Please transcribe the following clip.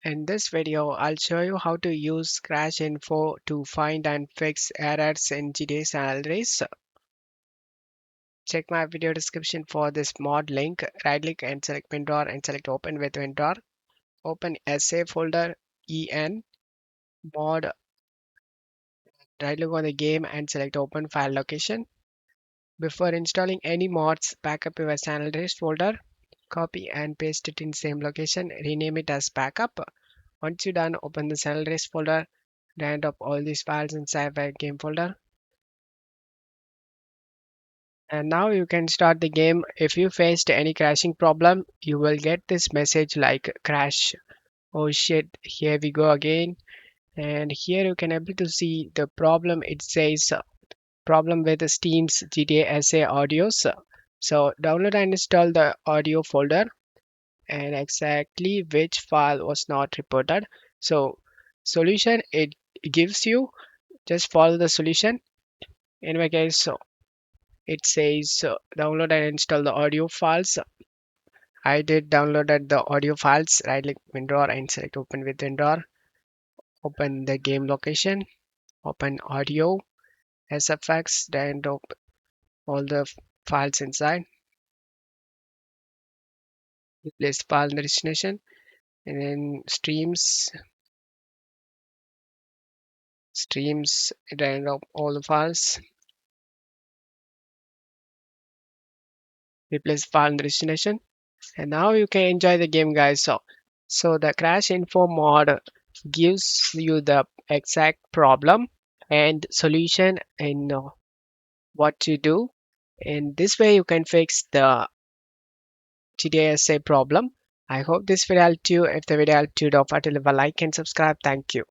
In this video, I'll show you how to use CrashInfo to find and fix errors in GTA San Andreas. Check my video description for this mod link. Right click and select WinRAR and select Open with WinRAR. Open SA folder EN mod. Right click on the game and select Open File Location. Before installing any mods, backup your San Andreas folder. Copy and paste it in same location. Rename it as backup. Once you're done, open the San Andreas folder. Land up all these files inside the game folder. And now you can start the game. If you faced any crashing problem, you will get this message like crash. Oh shit, here we go again. And here you can able to see the problem. It says problem with Steam's GTA SA audios. So download and install the audio folder and exactly which file was not reported. So solution it gives you, just follow the solution. In my case, so it says download and install the audio files. I did downloaded the audio files. Right click WinRAR and select open with WinRAR. Open the game location. Open audio, SFX, then all the files inside. Replace file in the destination and then streams, then all the files. Replace file in the destination. And now you can enjoy the game, guys. So the crash info mod gives you the exact problem and solution and what to do. In this way, you can fix the GTSA problem. I hope this video helped you. If the video helped you, don't forget to leave a like and subscribe. Thank you.